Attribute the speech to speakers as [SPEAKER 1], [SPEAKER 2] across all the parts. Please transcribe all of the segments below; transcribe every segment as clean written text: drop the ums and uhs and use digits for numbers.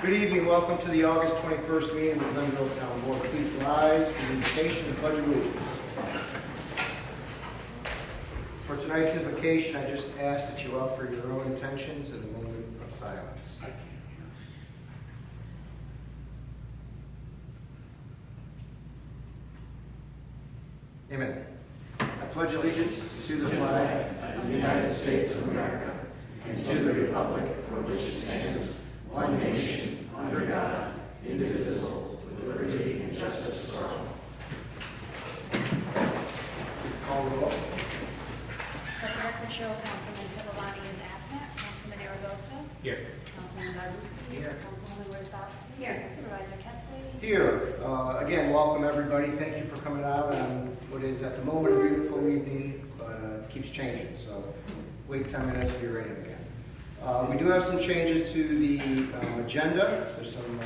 [SPEAKER 1] Good evening. Welcome to the August 21st meeting of the Glenville Town Board. Please rise for the invocation and pledge allegiance. For tonight's invocation, I just ask that you offer your own intentions in a moment of silence. Amen. I pledge allegiance to the flag
[SPEAKER 2] of the United States of America and to the republic for which it stands, one nation, under God, indivisible, with liberty and justice for all.
[SPEAKER 1] Please call the roll.
[SPEAKER 3] Let the record show Councilman Pivovani is absent. Councilman Aragosa?
[SPEAKER 4] Here.
[SPEAKER 3] Councilman Barbuski?
[SPEAKER 1] Here.
[SPEAKER 3] Councilwoman Worsbowski? Here. Supervisor Ketzley?
[SPEAKER 1] Here. Again, welcome everybody. Thank you for coming out on what is at the moment a beautiful evening, but it keeps changing. So wait 10 minutes, be ready again. We do have some changes to the agenda. There's some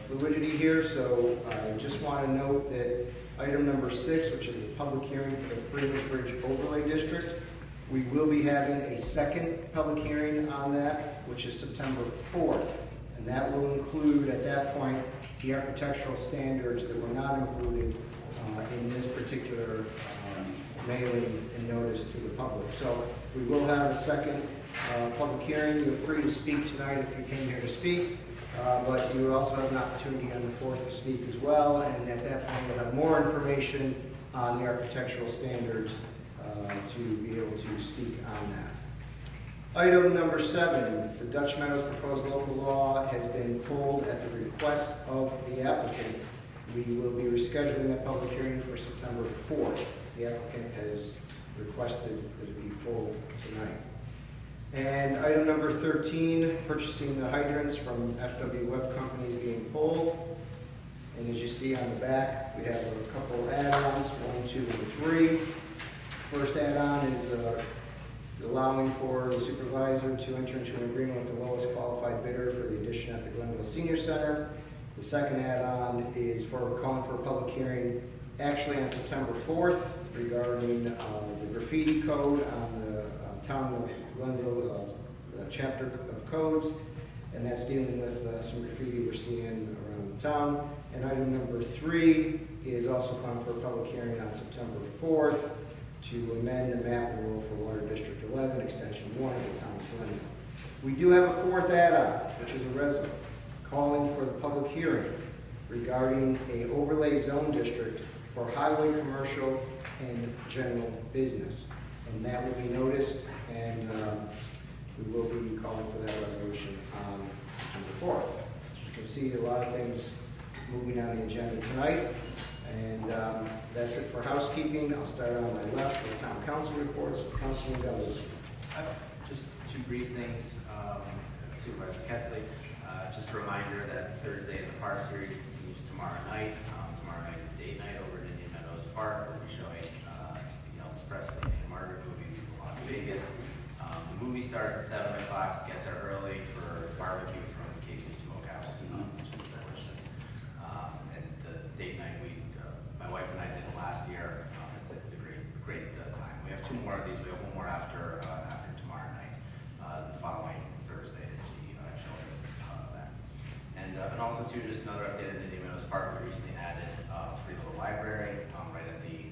[SPEAKER 1] fluidity here, so I just want to note that item number 6, which is the public hearing for the Freeman's Bridge Overlay District, we will be having a second public hearing on that, which is September 4th. And that will include, at that point, the architectural standards that were not included in this particular mailing and notice to the public. So we will have a second public hearing. You're free to speak tonight if you came here to speak, but you also have an opportunity on the 4th to speak as well, and at that point you'll have more information on the architectural standards to be able to speak on that. Item number 7, the Dutch Meadows proposed local law has been pulled at the request of the applicant. We will be rescheduling that public hearing for September 4th. The applicant has requested that it be pulled tonight. And item number 13, purchasing the hydrants from FW Web Companies being pulled. And as you see on the back, we have a couple add-ons, 1, 2, and 3. First add-on is allowing for the supervisor to enter into an agreement with the lowest qualified bidder for the addition at the Glenville Senior Center. The second add-on is for calling for a public hearing actually on September 4th regarding the graffiti code on the town of Glenville chapter of codes, and that's dealing with some graffiti we're seeing around the town. And item number 3 is also calling for a public hearing on September 4th to amend the map and rule for Water District 11, Extension 1 of the town of Glenville. We do have a 4th add-on, which is a resident calling for the public hearing regarding a overlay zone district for highway, commercial, and general business. And that will be noticed, and we will be calling for that resolution on September 4th. As you can see, a lot of things moving on the agenda tonight, and that's it for housekeeping. I'll start on my left with town council reports. Councilman Dellis.
[SPEAKER 4] Just 2 brief things. Supervisor Ketzley, just a reminder that Thursday in the Park Series continues tomorrow night. Tomorrow night is date night over at Indian Meadows Park. We'll be showing the Elvis Presley and Margaret movies in Las Vegas. The movie starts at 7 o'clock. Get there early for barbecue from KP Smokehouse, which is delicious. And the date night, my wife and I did it last year. It's a great time. We have 2 more of these. We have 1 more after tomorrow night. The following Thursday is the showing of that. And also too, just another update in Indian Meadows Park. We recently added a free little library right at the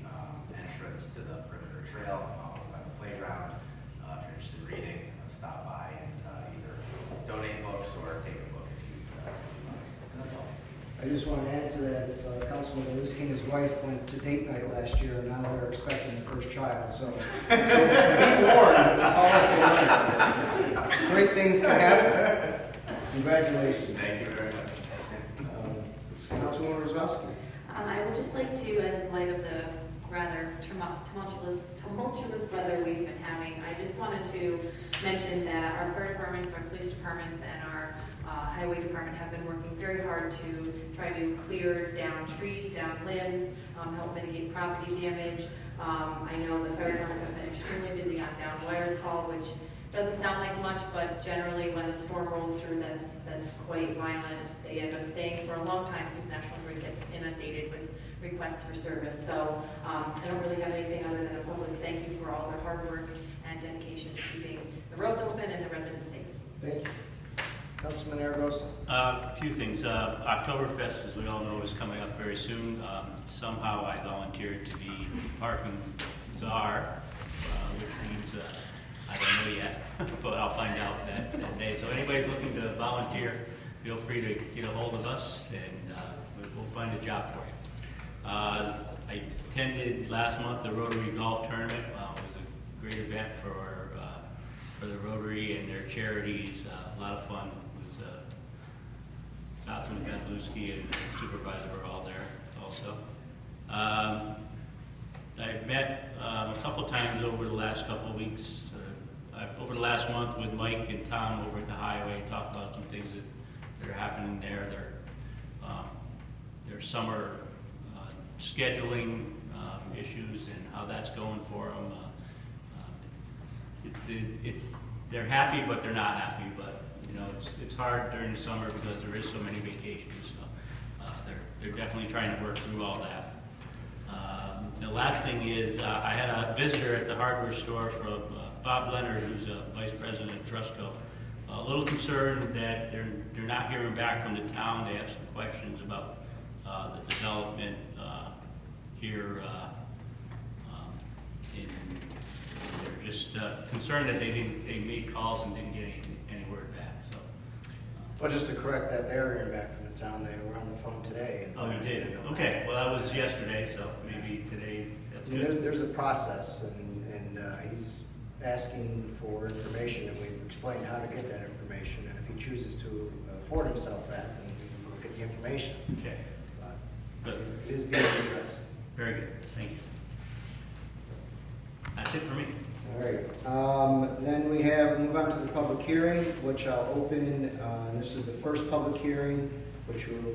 [SPEAKER 4] entrance to the perimeter trail by the playground. If you're interested in reading, stop by and either donate books or take a book if you like. And that's all.
[SPEAKER 1] I just want to add to that, if Councilman Lewinsky and his wife went to date night last year, and now they're expecting the first child, so be warned, it's a powerful night. Great things can happen. Congratulations.
[SPEAKER 4] Thank you very much.
[SPEAKER 1] Councilwoman Rosowski.
[SPEAKER 5] I would just like to, in light of the rather tumultuous weather we've been having, I just wanted to mention that our fire departments, our police departments, and our highway department have been working very hard to try to clear down trees, down limbs, help mitigate property damage. I know the fire departments have been extremely busy on down wires call, which doesn't sound like much, but generally when a storm rolls through that's quite violent, they end up staying for a long time because National Grid gets inundated with requests for service. So I don't really have anything other than a public thank you for all their hard work and dedication to keeping the roads open and the residents safe.
[SPEAKER 1] Thank you. Councilman Aragosa.
[SPEAKER 6] A few things. Oktoberfest, as we all know, is coming up very soon. Somehow I volunteered to be parking czar, which means I don't know yet, but I'll find out that day. So anybody looking to volunteer, feel free to get a hold of us, and we'll find a job for you. I attended last month the Rotary Golf Tournament. It was a great event for the Rotary and their charities. A lot of fun. It was Councilman Gandluski and the supervisor were all there also. I've met a couple times over the last couple of weeks, over the last month with Mike and Tom over at the highway, talked about some things that are happening there. Their summer scheduling issues and how that's going for them. They're happy, but they're not happy. But you know, it's hard during the summer because there is so many vacations. So they're definitely trying to work through all that. The last thing is I had a visitor at the hardware store from Bob Leonard, who's a vice president at Trusco. A little concerned that they're not hearing back from the town. They have some questions about the development here. They're just concerned that they made calls and didn't get any word back. So.
[SPEAKER 1] Well, just to correct that, they're hearing back from the town. They were on the phone today.
[SPEAKER 6] Oh, you did? Okay. Well, that was yesterday, so maybe today. That's
[SPEAKER 1] I mean,
[SPEAKER 6] good.
[SPEAKER 1] there's a process, and he's asking for information, and we've explained how to get that information. And if he chooses to afford himself that, then we'll get the information.
[SPEAKER 6] Okay.
[SPEAKER 1] But
[SPEAKER 6] Good.
[SPEAKER 1] it is being addressed.
[SPEAKER 6] Very good. Thank you. That's it for me.
[SPEAKER 1] All right. Then we move on to the public hearing, which I'll open. This is the first public hearing, which will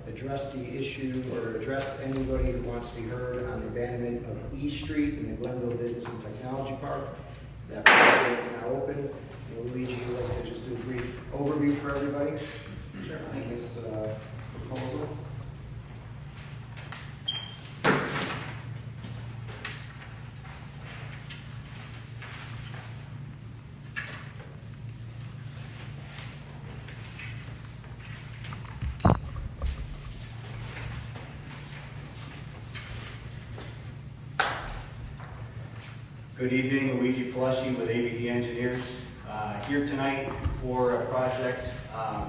[SPEAKER 1] address the issue or address anybody who wants to be heard on the abandonment of E Street in the Glenville Business and Technology Park. That public hearing is now open. Luigi, would you like to just do a brief overview for everybody? Sure. On this proposal.
[SPEAKER 7] Good evening, Luigi Palucci with ABD Engineers. Here tonight for a project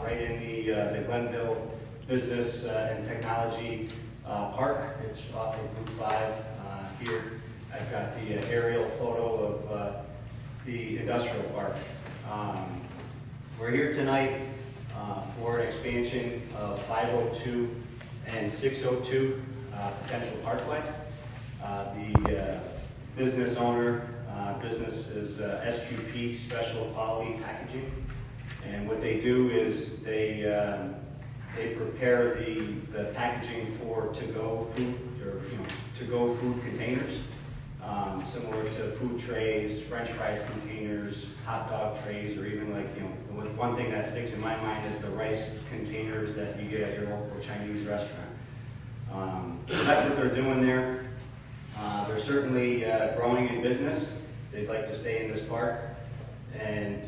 [SPEAKER 7] right in the Glenville Business and Technology Park. It's off of Route 5 here. I've got the aerial photo of the industrial park. We're here tonight for an expansion of 502 and 602 potential parkway. The business owner, business is SQP, Special Quality Packaging. And what they do is they prepare the packaging for to-go food, or to-go food containers, similar to food trays, French fries containers, hot dog trays, or even like, one thing that sticks in my mind is the rice containers that you get at your local Chinese restaurant. So that's what they're doing there. They're certainly growing in business. They'd like to stay in this park, and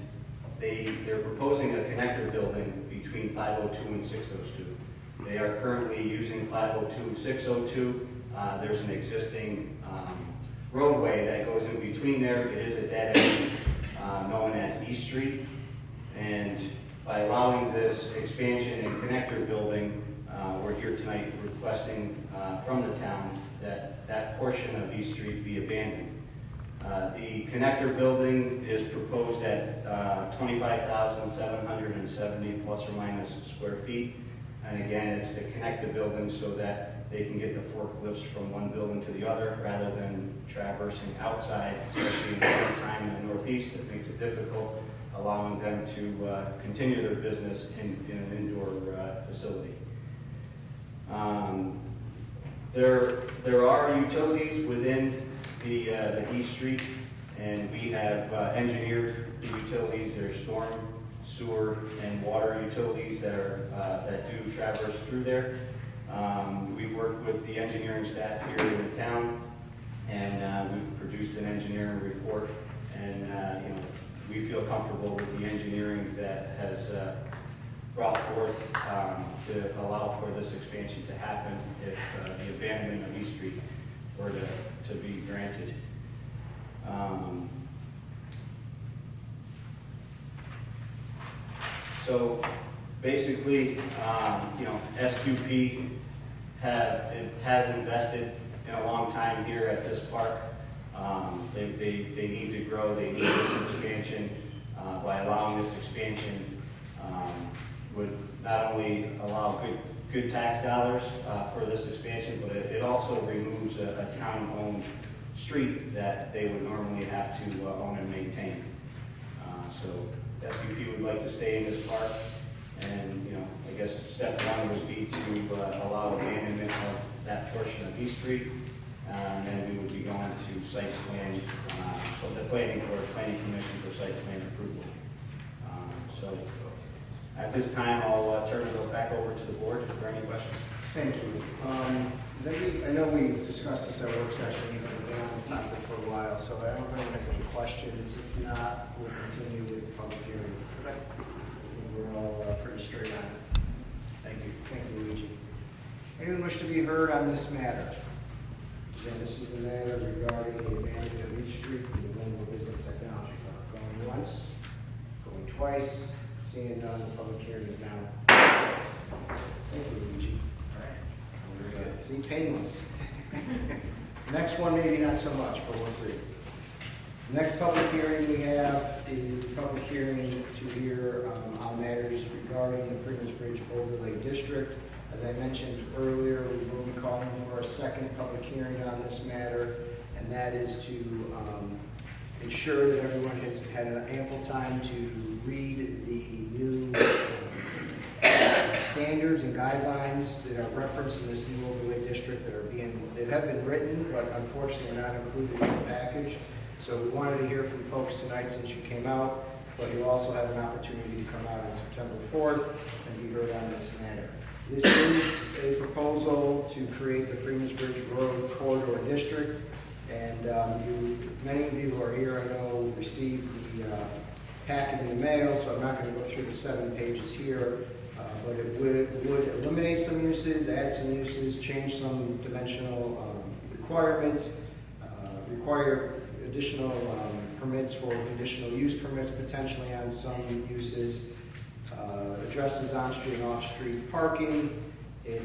[SPEAKER 7] they're proposing a connector building between 502 and 602. They are currently using 502 and 602. There's an existing roadway that goes in between there. It is a dead end known as E Street, and by allowing this expansion and connector building, we're here tonight requesting from the town that portion of E Street be abandoned. The connector building is proposed at 25,770 plus or minus square feet. And again, it's to connect the building so that they can get the forklifts from one building to the other rather than traversing outside, especially in the wintertime in the Northeast. It makes it difficult, allowing them to continue their business in an indoor facility. There are utilities within the East Street, and we have engineered the utilities. There's storm, sewer, and water utilities that do traverse through there. We've worked with the engineering staff here in the town, and we've produced an engineering report, and we feel comfortable with the engineering that has brought forth to allow for this expansion to happen if the abandonment of East Street were to be granted. So basically, SQP has invested in a long time here at this park. They need to grow, they need this expansion. By allowing this expansion would not only allow good tax dollars for this expansion, but it also removes a town-owned street that they would normally have to own and maintain. So SQP would like to stay in this park, and I guess step one would be to allow abandonment of that portion of East Street, and then we would be going to site plan, so the planning commission for site plan approval. So at this time, I'll turn it back over to the board for any questions.
[SPEAKER 1] Thank you. I know we discussed this at work sessions, and it's not been for a while, so I don't know if anyone has any questions. If not, we'll continue with the public hearing. We're all pretty straight on it.
[SPEAKER 7] Thank you.
[SPEAKER 1] Thank you, Luigi. Anyone wish to be heard on this matter? Again, this is the matter regarding the abandonment of East Street for the Glenville Business Technology Park. Going once, going twice, seeing none, the public hearing is now closed. Thank you, Luigi. All right. See, painless. Next one, maybe not so much, but we'll see. The next public hearing we have is the public hearing to hear on matters regarding the Freeman's Bridge Overlay District. As I mentioned earlier, we will be calling for a second public hearing on this matter, and that is to ensure that everyone has had ample time to read the new standards and guidelines that are referenced in this new overlay district that have been written, but unfortunately are not included in the package. So we wanted to hear from folks tonight since you came out, but you also have an opportunity to come out on September 4th and be heard on this matter. This is a proposal to create the Freeman's Bridge Road Corridor District, and many of you who are here, I know, received the packet in the mail, so I'm not going to go through the 7 pages here, but it would eliminate some uses, add some uses, change some dimensional requirements, require additional permits for conditional use permits potentially on some uses, addresses on-street and off-street parking. It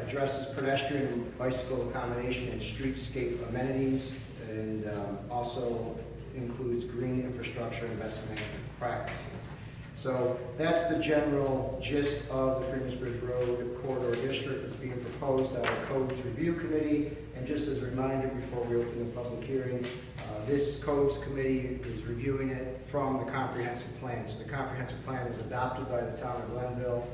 [SPEAKER 1] addresses pedestrian and bicycle accommodation and streetscape amenities, and also includes green infrastructure investment management practices. So that's the general gist of the Freeman's Bridge Road Corridor District that's being proposed out of the Codes Review Committee. And just as a reminder before we open the public hearing, this Codes Committee is reviewing it from the comprehensive plan. So the comprehensive plan was adopted by the town of Glenville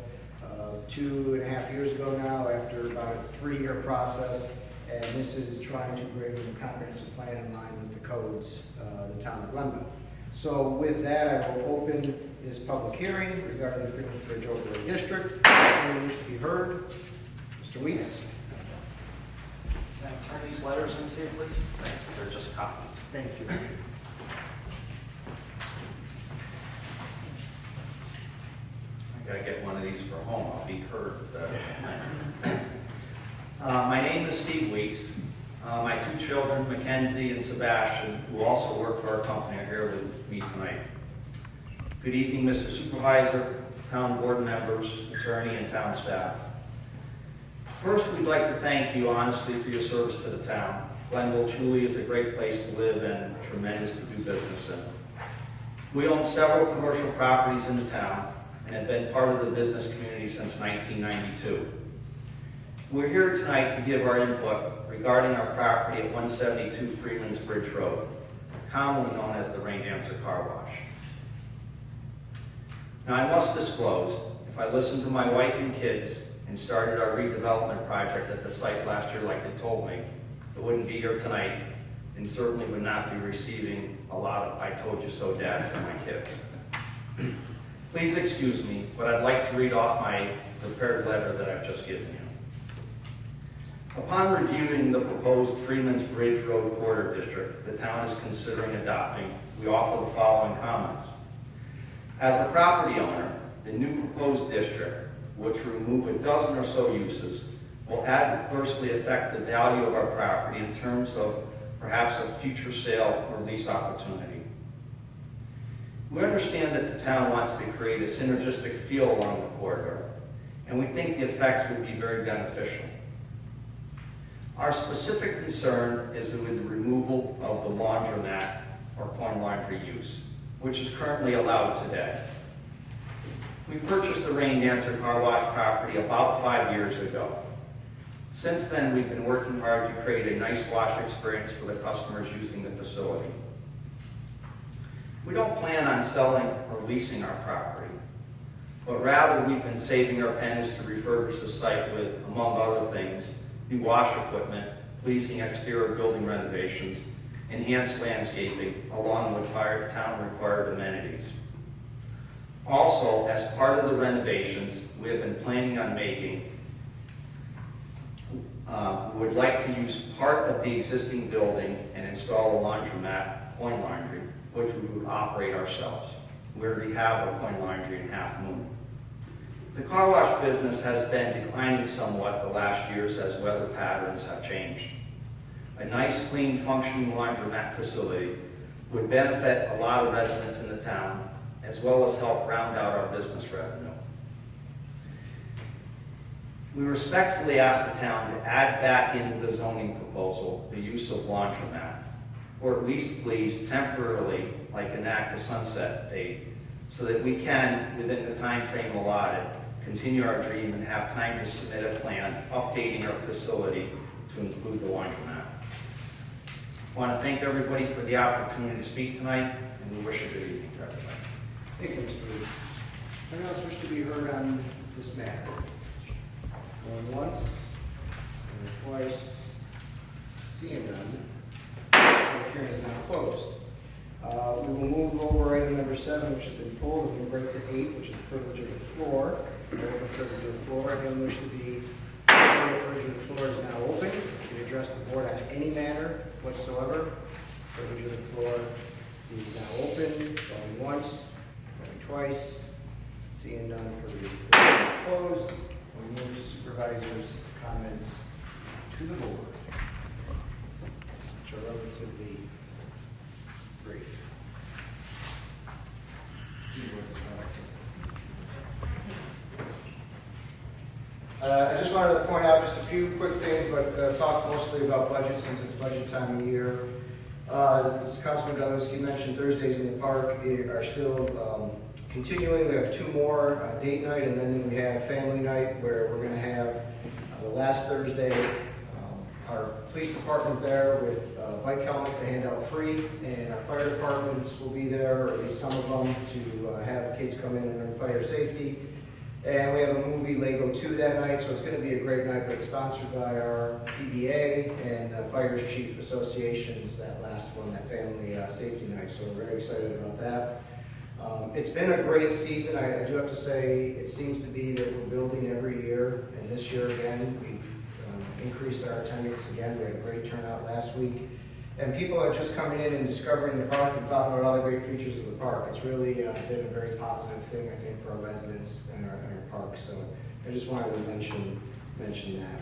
[SPEAKER 1] 2.5 years ago now, after about a 3-year process. And this is trying to bring the comprehensive plan in line with the codes, the town of Glenville. So with that, I will open this public hearing regarding the Freeman's Bridge Overlay District. Anyone wish to be heard? Mr. Weeks.
[SPEAKER 2] Can I turn these letters into you, please? Thanks. They're just copies.
[SPEAKER 1] Thank you.
[SPEAKER 2] I gotta get one of these for home. I'll be heard better. My name is Steve Weeks. My 2 children, Mackenzie and Sebastian, who also work for our company, are here with me tonight. Good evening, Mr. Supervisor, town board members, attorney, and town staff. First, we'd like to thank you honestly for your service to the town. Glenville truly is a great place to live and tremendous to do business in. We own several commercial properties in the town and have been part of the business community since 1992. We're here tonight to give our input regarding our property at 172 Freeman's Bridge Road, commonly known as the Rain Dancer Car Wash. Now, I must disclose, if I listened to my wife and kids and started our redevelopment project at the site last year like they told me, I wouldn't be here tonight and certainly would not be receiving a lot of "I told you so" dads from my kids. Please excuse me, but I'd like to read off my prepared letter that I've just given you. Upon reviewing the proposed Freeman's Bridge Road Corridor District the town is considering adopting, we offer the following comments. As a property owner, the new proposed district, which will remove a dozen or so uses, will adversely affect the value of our property in terms of perhaps a future sale or lease opportunity. We understand that the town wants to create a synergistic feel along the corridor, and we think the effects would be very beneficial. Our specific concern is with the removal of the laundromat or coin laundry use, which is currently allowed today. We purchased the Rain Dancer Car Wash property about 5 years ago. Since then, we've been working hard to create a nice wash experience for the customers using the facility. We don't plan on selling or leasing our property, but rather we've been saving our pennies to refurbish the site with, among other things, new wash equipment, pleasing exterior building renovations, enhanced landscaping, along with town-required amenities. Also, as part of the renovations, we have been planning on making, would like to use part of the existing building and install a laundromat, coin laundry, which we would operate ourselves. We already have a coin laundry in Half Moon. The car wash business has been declining somewhat the last years as weather patterns have changed. A nice, clean, functioning laundromat facility would benefit a lot of residents in the town, as well as help round out our business revenue. We respectfully ask the town to add back into the zoning proposal the use of laundromat, or at least please temporarily, like enact a sunset date, so that we can, within the time frame allotted, continue our dream and have time to submit a plan updating our facility to include the laundromat. I want to thank everybody for the opportunity to speak tonight, and we wish a good evening to everybody.
[SPEAKER 1] Thank you, Mr. Reed. Anyone else wish to be heard on this matter? Going once, going twice, seeing none. The hearing is now closed. We will move over item number 7, which has been pulled, and move right to 8, which is the privilege of the floor. The privilege of the floor. Anyone wish to be heard? The privilege of the floor is now open. You can address the board on any matter whatsoever. Privilege of the floor is now open. Going once, going twice, seeing none. Privilege of the floor is closed. We move to supervisor's comments to the board, which are relatively brief. I just wanted to point out just a few quick things, but talk mostly about budget since it's budget time of year. As Councilman Galewski mentioned, Thursdays in the Park are still continuing. We have 2 more, date night, and then we have family night, where we're going to have the last Thursday, our police department there with bike helmets to hand out free, and our fire departments will be there, or at least some of them, to have kids come in and learn fire safety. And we have a movie, Lego 2, that night, so it's going to be a great night, but it's sponsored by our PBA and the Fire Chief Associations, that last one, that family safety night, so we're very excited about that. It's been a great season. I do have to say, it seems to be that we're building every year, and this year again, we've increased our attendance again. We had a great turnout last week. And people are just coming in and discovering the park and talking about all the great features of the park. It's really been a very positive thing, I think, for our residents and our park. So I just wanted to mention that.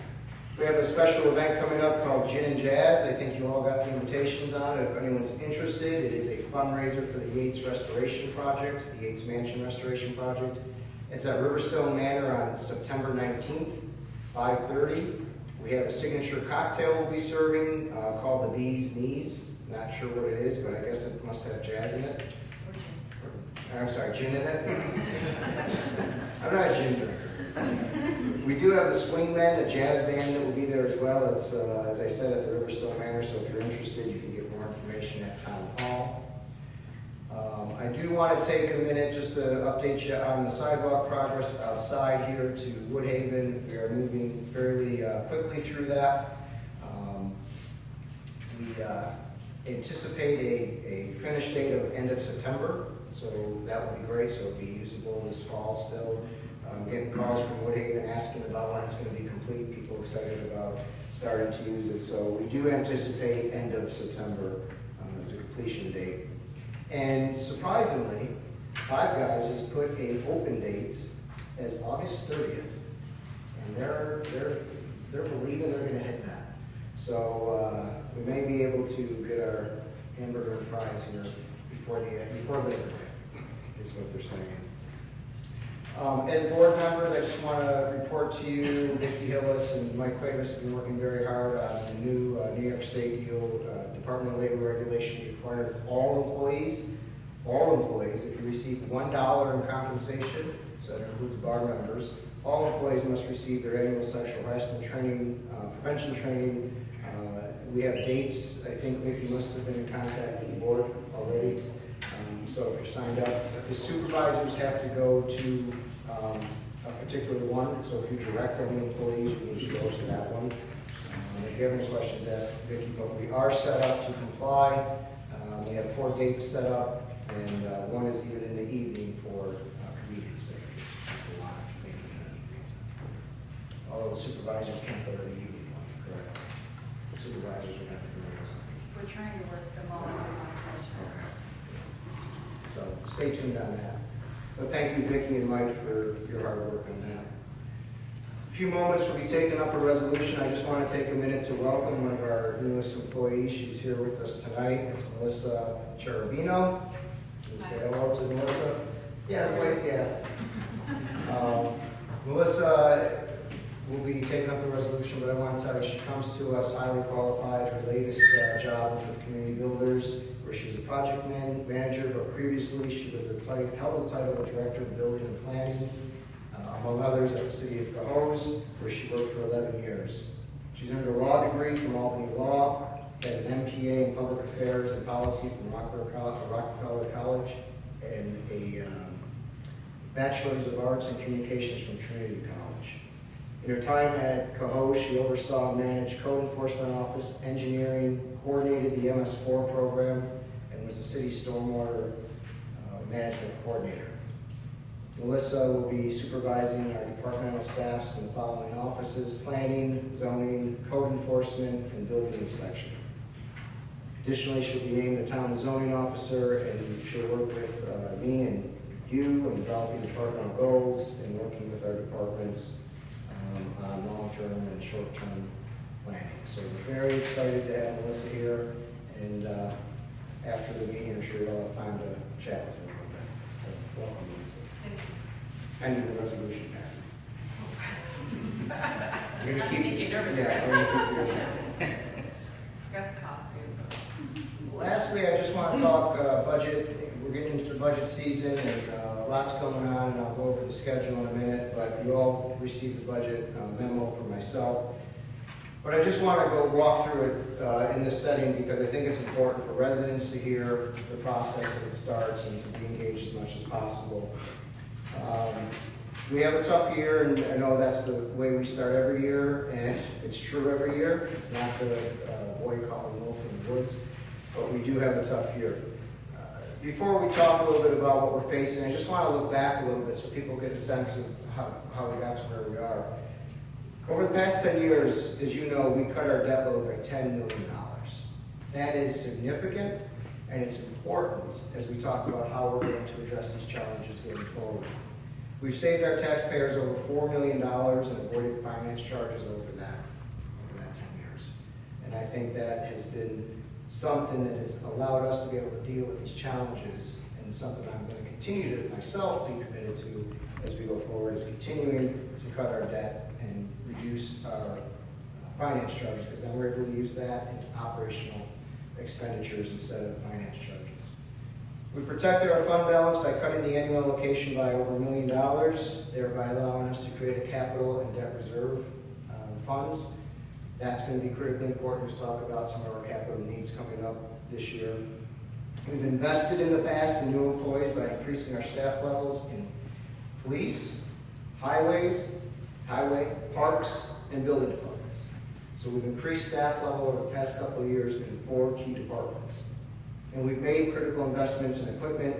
[SPEAKER 1] We have a special event coming up called Gin and Jazz. I think you all got the invitations on it. If anyone's interested, it is a fundraiser for the Yates Restoration Project, the Yates Mansion Restoration Project. It's at Riverstone Manor on September 19th, 5:30. We have a signature cocktail we'll be serving called the Bee's Knees. Not sure what it is, but I guess it must have jazz in it. I'm sorry, gin in it? I'm not a gin drinker. We do have the Swingmen, a jazz band that will be there as well. It's, as I said, at the Riverstone Manor, so if you're interested, you can get more information at Town Hall. I do want to take a minute just to update you on the sidewalk progress outside here to Woodhaven. We are moving fairly quickly through that. We anticipate a finish date of end of September, so that will be great. So it'll be usable this fall still. Getting calls from Woodhaven asking about when it's going to be complete. People excited about starting to use it. So we do anticipate end of September as a completion date. And surprisingly, Five Guys has put a open date as August 30th, and they're believing they're gonna hit that. So, we may be able to get our hamburger and fries here before Labor Day, is what they're saying. As board members, I just want to report to you, Vicki Hillis and Mike Cuevas have been working very hard on the new New York State deal. Department of Labor regulations require all employees, if you receive $1 in compensation, so that includes bar members, all employees must receive their annual sexual harassment training, prevention training. We have dates. I think Vicki must have been in contact with the board already. So if you're signed up, the supervisors have to go to a particular one. So if you direct any employees, you need to go to that one. If you have any questions, ask Vicki. But we are set up to comply. We have 4 dates set up, and one is even in the evening for convenience sake. If you want to make it in the evening. Although the supervisors can't go to the evening one, correct? The supervisors are not to go.
[SPEAKER 3] We're trying to work them all in one session.
[SPEAKER 1] So stay tuned on that. But thank you, Vicki and Mike, for your hard work on that. A few moments we'll be taking up a resolution. I just want to take a minute to welcome one of our newest employees. She's here with us tonight. It's Melissa Cherubino. Can you say hello to Melissa? Yeah, wait, yeah. Melissa will be taking up the resolution, but I want to tell you, she comes to us highly qualified. Her latest job was with Community Builders, where she was a project manager, but previously she was held the title of Director of Building and Planning, among others at the City of Cohoes, where she worked for 11 years. She's earned a law degree from Albany Law, has an MPA in Public Affairs and Policy from Rockefeller College, and a Bachelor's of Arts in Communications from Trinity College. In her time at Cohoes, she oversaw and managed Code Enforcement Office, engineering, coordinated the MS4 program, and was the city's stormwater management coordinator. Melissa will be supervising our departmental staffs in the following offices: planning, zoning, code enforcement, and building inspection. Additionally, she'll be named the town zoning officer, and she'll work with me and you in developing departmental goals and working with our departments on long-term and short-term planning. So we're very excited to have Melissa here, and after the meeting, I'm sure you'll have time to chat with her a little bit. So welcome, Melissa. Pending the resolution passing. We're gonna keep you nervous. Yeah, we're gonna keep you. Lastly, I just want to talk budget. We're getting into the budget season, and lots going on, and I'll go over the schedule in a minute, but you all received the budget memo from myself. But I just want to go walk through it in this setting, because I think it's important for residents to hear the process as it starts and to be engaged as much as possible. We have a tough year, and I know that's the way we start every year, and it's true every year. It's not the boy calling wolf in the woods, but we do have a tough year. Before we talk a little bit about what we're facing, I just want to look back a little bit so people get a sense of how we got to where we are. Over the past 10 years, as you know, we cut our debt load by $10 million. That is significant, and it's important as we talk about how we're going to address these challenges going forward. We've saved our taxpayers over $4 million and avoided finance charges over that 10 years. And I think that has been something that has allowed us to be able to deal with these challenges, and something I'm going to continue to myself be committed to as we go forward, is continuing to cut our debt and reduce our finance charges, because then we're able to use that into operational expenditures instead of finance charges. We protected our fund balance by cutting the annual allocation by over $1 million, thereby allowing us to create a capital and debt reserve funds. That's going to be critically important to talk about some of our capital needs coming up this year. We've invested in the past in new employees by increasing our staff levels in police, highway, parks, and building departments. So we've increased staff level over the past couple of years in 4 key departments. And we've made critical investments in equipment,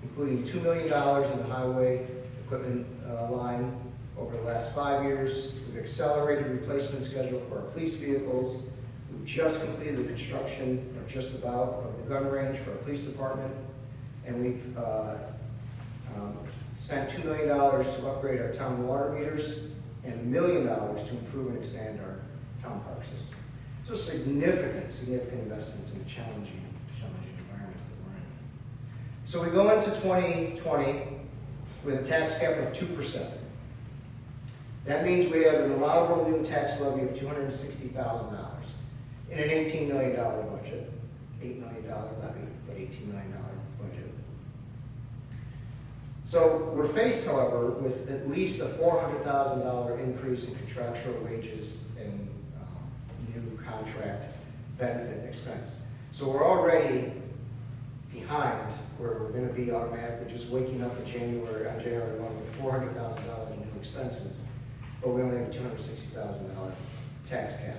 [SPEAKER 1] including $2 million in the highway equipment line over the last 5 years. We've accelerated replacement schedule for our police vehicles. We've just completed the construction, or just about, of the gun range for our police department. And we've Spent $2 million to upgrade our town water meters and $1 million to improve and expand our town park system. So significant investments in a challenging environment that we're in. So we go into 2020 with a tax cap of 2%. That means we have an allowable new tax levy of $260,000 in an $18 million budget, $8 million levy, but $18 million budget. So we're faced, however, with at least a $400,000 increase in contractual wages and new contract benefit expense. So we're already behind where we're going to be automatically just waking up in January, on January 1 with $400,000 in new expenses, but we only have a $260,000 tax cap.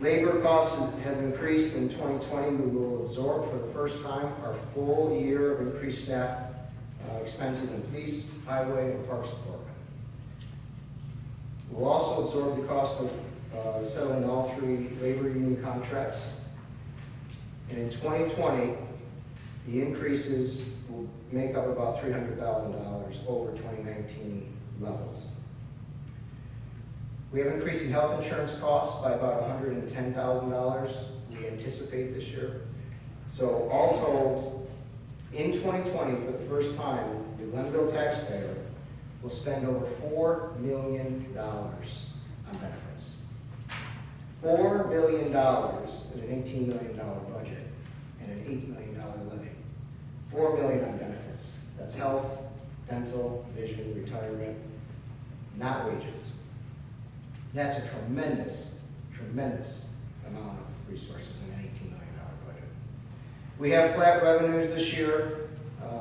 [SPEAKER 1] Labor costs have increased in 2020. We will absorb for the first time our full year of increased staff expenses in police, highway, and parks department. We'll also absorb the cost of settling all 3 labor union contracts. And in 2020, the increases will make up about $300,000 over 2019 levels. We have increasing health insurance costs by about $110,000 we anticipate this year. So all told, in 2020, for the first time, the Glenville taxpayer will spend over $4 million on benefits. $4 million in an $18 million budget and an $8 million levy. $4 million on benefits. That's health, dental, vision, retirement, not wages. That's a tremendous amount of resources in an $18 million budget. We have flat revenues this year.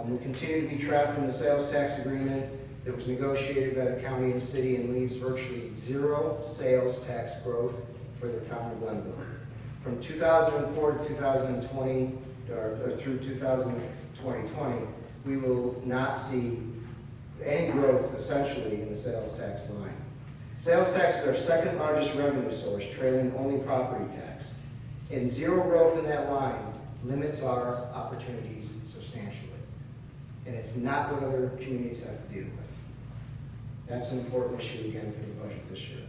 [SPEAKER 1] We continue to be trapped in the sales tax agreement that was negotiated by the county and city and leaves virtually 0 sales tax growth for the town of Glenville. From 2004 to 2020, or through 2020, we will not see any growth essentially in the sales tax line. Sales tax is our second largest revenue source, trailing only property tax. And 0 growth in that line limits our opportunities substantially. And it's not what other communities have to deal with. That's an important issue again for the budget this year.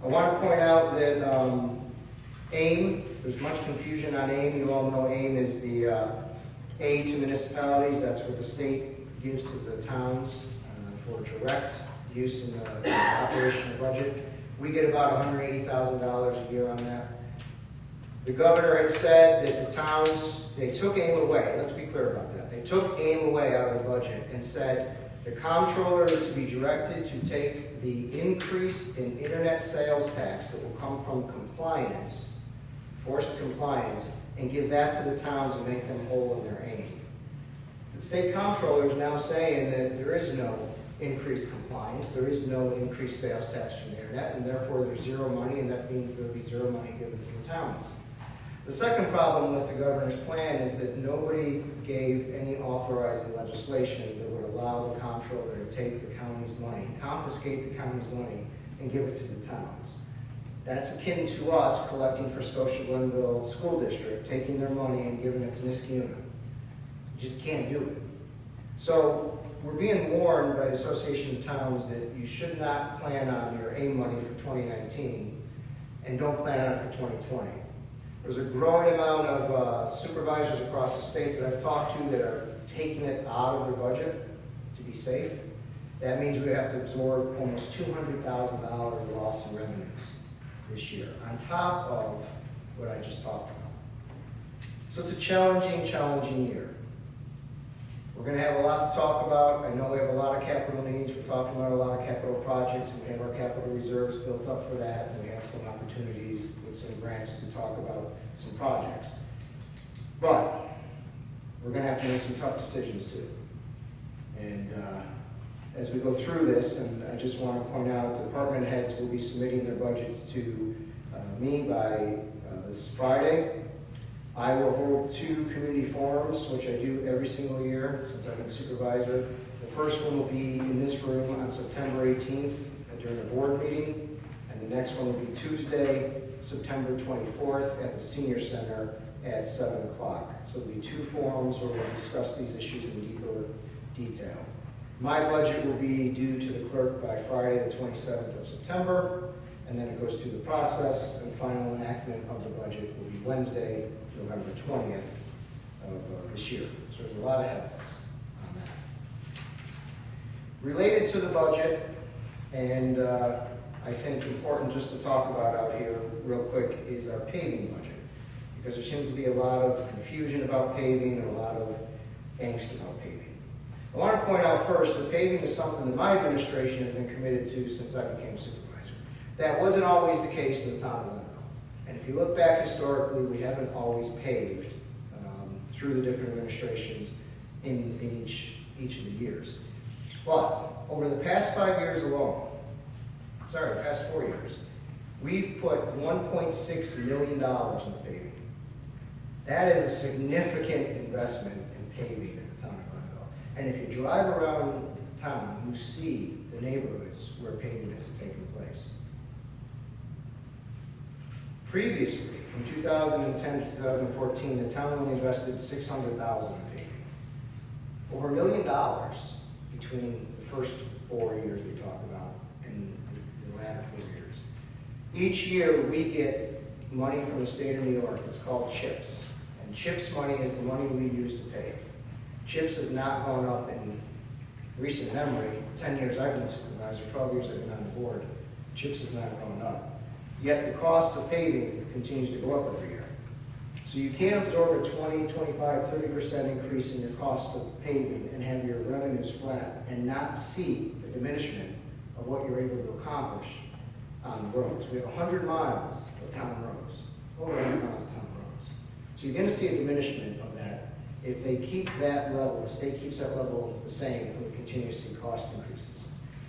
[SPEAKER 1] I want to point out that AIM, there's much confusion on AIM. You all know AIM is the aid to municipalities. That's what the state gives to the towns for direct use in the operational budget. We get about $180,000 a year on that. The governor had said that the towns, they took AIM away. Let's be clear about that. They took AIM away out of the budget and said the comptroller is to be directed to take the increase in internet sales tax that will come from compliance, forced compliance, and give that to the towns and make them whole in their AIM. The state comptroller is now saying that there is no increased compliance, there is no increased sales tax from the internet, and therefore there's 0 money, and that means there'll be 0 money given to the towns. The second problem with the governor's plan is that nobody gave any authorizing legislation that would allow the comptroller to take the county's money, confiscate the county's money, and give it to the towns. That's akin to us collecting for Scotia Glenville School District, taking their money and giving it to Niskayuna. You just can't do it. So we're being warned by the Association of Towns that you should not plan on your AIM money for 2019 and don't plan on it for 2020. There's a growing amount of supervisors across the state that I've talked to that are taking it out of their budget to be safe. That means we have to absorb almost $200,000 loss in revenues this year, on top of what I just talked about. So it's a challenging year. We're going to have a lot to talk about. I know we have a lot of capital needs. We're talking about a lot of capital projects, and we have our capital reserves built up for that, and we have some opportunities with some grants to talk about some projects. But we're going to have to make some tough decisions too. And as we go through this, and I just want to point out, the department heads will be submitting their budgets to me by this Friday. I will hold 2 community forums, which I do every single year since I've been supervisor. The first one will be in this room on September 18th during a board meeting, and the next one will be Tuesday, September 24th at the Senior Center at 7 o'clock. So there'll be 2 forums where we'll discuss these issues in deeper detail. My budget will be due to the clerk by Friday, the 27th of September, and then it goes through the process, and final enactment of the budget will be Wednesday, November 20th of this year. So there's a lot of headaches on that. Related to the budget, and I think important just to talk about out here real quick, is our paving budget. Because there seems to be a lot of confusion about paving and a lot of angst about paving. I want to point out first that paving is something that my administration has been committed to since I became supervisor. That wasn't always the case in the town of Glenville. And if you look back historically, we haven't always paved through the different administrations in each of the years. But over the past 5 years alone, the past 4 years, we've put $1.6 million into paving. That is a significant investment in paving in the town of Glenville. And if you drive around town, you see the neighborhoods where paving has taken place. Previously, from 2010 to 2014, the town only invested $600,000 in paving. Over $1 million between the first 4 years we talked about and the latter 4 years. Each year we get money from the state of New York. It's called CHIPS. And CHIPS money is the money we use to pave. CHIPS has not gone up in recent memory. 10 years I've been supervisor, 12 years I've been on the board. CHIPS has not gone up. Yet the cost of paving continues to go up every year. So you can't absorb a 20, 25, 30% increase in your cost of paving and have your revenues flat and not see the diminishment of what you're able to accomplish on the roads. We have 100 miles of town roads, over 100 miles of town roads. So you're going to see a diminishment of that if they keep that level, the state keeps that level the same, and we continue to see cost increases.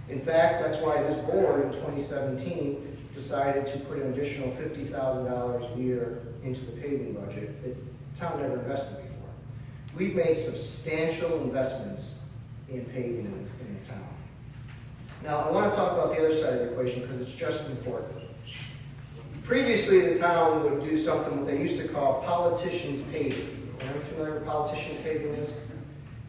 [SPEAKER 1] In fact, that's why this board in 2017 decided to put an additional $50,000 a year into the paving budget that the town never invested before. We've made substantial investments in paving in the town. Now, I want to talk about the other side of the equation because it's just as important. Previously, the town would do something that they used to call politicians paving. Are you familiar with politicians paving is?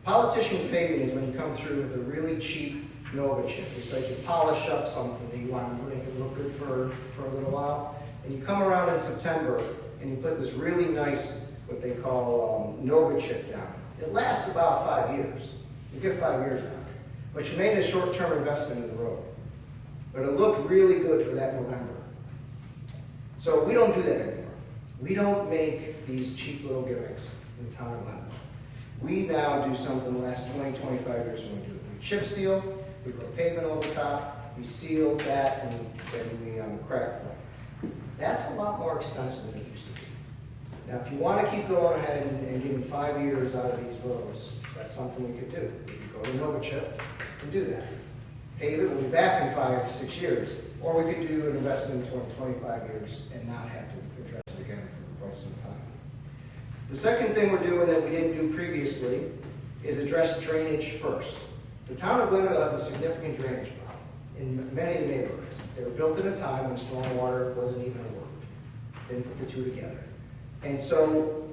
[SPEAKER 1] Politicians paving is when you come through with a really cheap Nova chip. It's like you polish up something that you want to make it look good for a little while. And you come around in September and you put this really nice, what they call Nova chip down. It lasts about 5 years. You get 5 years out of it. But you made a short-term investment in the road. But it looked really good for that November. So we don't do that anymore. We don't make these cheap little gimmicks in the town of Glenville. We now do something the last 20, 25 years when we do it. We chip seal, we put pavement over top, we seal that, and then we crack fill. That's a lot more expensive than it used to be. Now, if you want to keep going ahead and getting 5 years out of these roads, that's something we could do. We could go to Nova Chip and do that. Pave it, we'll be back in 5 or 6 years, or we could do an investment in 20, 25 years and not have to address it again for quite some time. The second thing we're doing that we didn't do previously is address drainage first. The town of Glenville has a significant drainage problem in many of the neighborhoods. They were built at a time when stormwater wasn't even a word. Didn't put the two together. And so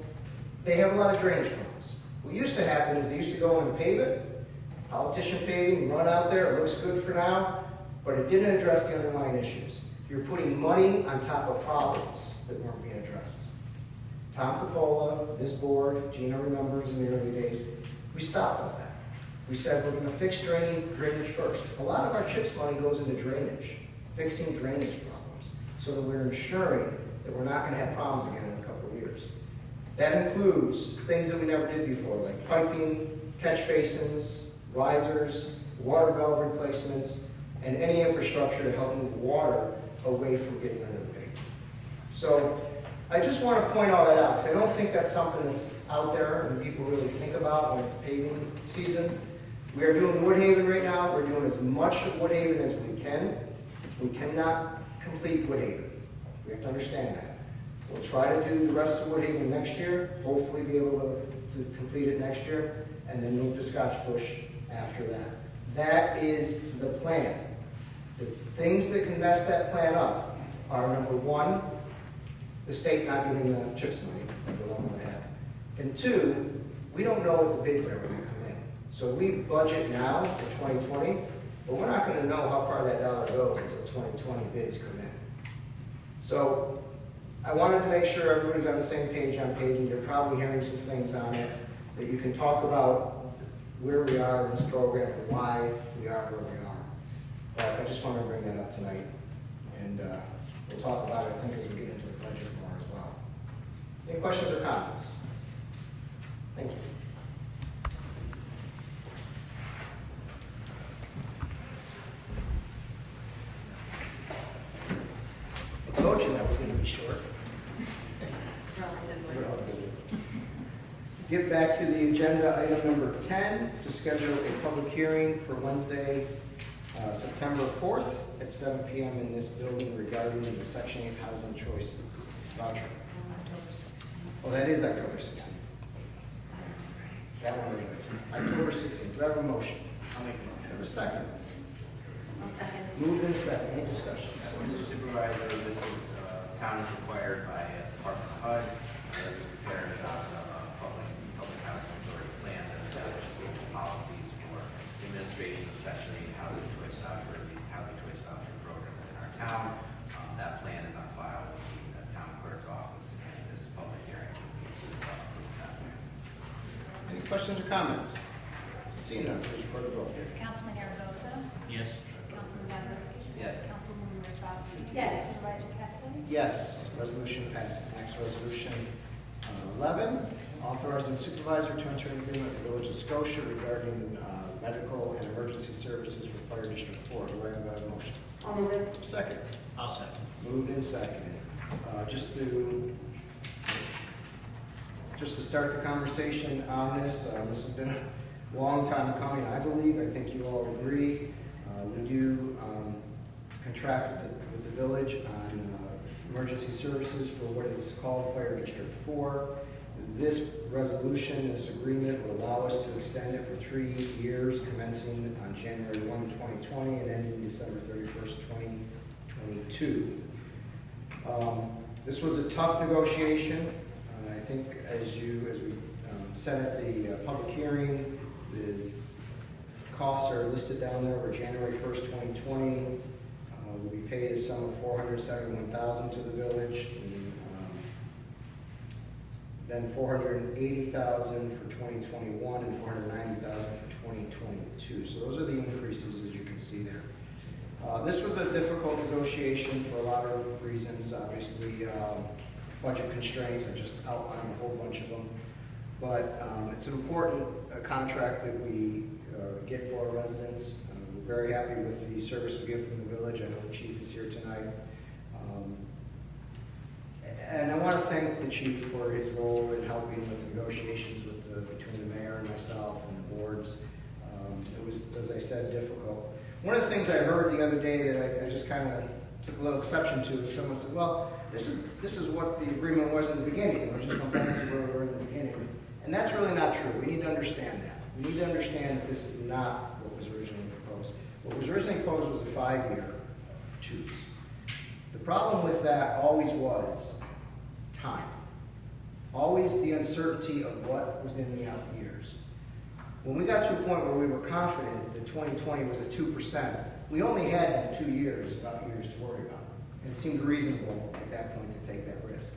[SPEAKER 1] they have a lot of drainage problems. What used to happen is they used to go and pave it, politician paving, run out there, it looks good for now, but it didn't address the underlying issues. You're putting money on top of problems that weren't being addressed. Tom Coppola, this board, Gina remembers in the early days, we stopped all that. We said we're going to fix drainage first. A lot of our CHIPS money goes into drainage, fixing drainage problems, so that we're ensuring that we're not going to have problems again in a couple of years. That includes things that we never did before, like piping, catch basins, risers, water valve replacements, and any infrastructure to help move water away from getting under the pavement. So I just want to point all that out, because I don't think that's something that's out there and people really think about when it's paving season. We are doing Woodhaven right now. We're doing as much of Woodhaven as we can. We cannot complete Woodhaven. We have to understand that. We'll try to do the rest of Woodhaven next year, hopefully be able to complete it next year, and then move to Scotch Bush after that. That is the plan. The things that can mess that plan up are, number one, the state not giving the CHIPS money at the level they have. And two, we don't know what the bids are going to come in. So we budget now for 2020, but we're not going to know how far that dollar goes until 2020 bids come in. So I wanted to make sure everybody's on the same page on paving. You're probably hearing some things on it that you can talk about where we are in this program and why we are where we are. But I just wanted to bring that up tonight, and we'll talk about it, I think, as we get into the budget more as well. Any questions or comments? Thank you. I told you that was going to be short.
[SPEAKER 5] Relatively.
[SPEAKER 1] Get back to the agenda, item number 10, to schedule a public hearing for Wednesday, September 4th at 7 p.m. in this building regarding the Section 8 Housing Choice Voucher. Oh, that is October 16th. That one is right. October 16th. Do I have a motion?
[SPEAKER 4] I'll make a motion.
[SPEAKER 1] Have a second?
[SPEAKER 5] I'll second.
[SPEAKER 1] Moved and second. Any discussion?
[SPEAKER 4] Mr. Supervisor, this is, town is required by Department of HUD to prepare and adopt a public housing authority plan that establishes local policies for the administration of Section 8 Housing Choice Voucher, the Housing Choice Voucher program within our town. That plan is on file with the town clerk's office, and this public hearing will be soon approved that way.
[SPEAKER 1] Any questions or comments? Seeing none, please record the vote.
[SPEAKER 3] Councilman Aragosa?
[SPEAKER 6] Yes.
[SPEAKER 3] Councilman Zaborski?
[SPEAKER 4] Yes.
[SPEAKER 3] Councilwoman Wozzachowski?
[SPEAKER 5] Yes.
[SPEAKER 3] Supervisor Pettsley?
[SPEAKER 1] Yes, resolution passes. Next resolution, 11, authorizing the supervisor to enter an agreement with the Village of Scotia regarding medical and emergency services for Fire District 4. Do I have a motion?
[SPEAKER 5] I'll move it.
[SPEAKER 1] Second.
[SPEAKER 6] I'll second.
[SPEAKER 1] Moved and seconded. Just to start the conversation on this, this has been a long time coming, I believe. I think you all agree. We do contract with the village on emergency services for what is called Fire District 4. This resolution, this agreement will allow us to extend it for 3 years, commencing on January 1, 2020 and ending December 31st, 2022. This was a tough negotiation. I think as we said at the public hearing, the costs are listed down there were January 1st, 2020. Will be paid a sum of $471,000 to the village, and, then $480,000 for 2021 and $490,000 for 2022. So those are the increases, as you can see there. This was a difficult negotiation for a lot of reasons. Obviously, budget constraints. I just outlined a whole bunch of them. But it's an important contract that we get for our residents. We're very happy with the service we get from the village. I know the chief is here tonight. And I want to thank the chief for his role in helping with negotiations between the mayor and myself and the boards. It was, as I said, difficult. One of the things I heard the other day that I just kind of took a little exception to is someone said, well, this is what the agreement was in the beginning. We're just going back to where we were in the beginning. And that's really not true. We need to understand that. We need to understand that this is not what was originally proposed. What was originally proposed was a 5-year choose. The problem with that always was time. Always the uncertainty of what was in the out years. When we got to a point where we were confident that 2020 was at 2%, we only had that 2 years, about years to worry about. And it seemed reasonable at that point to take that risk.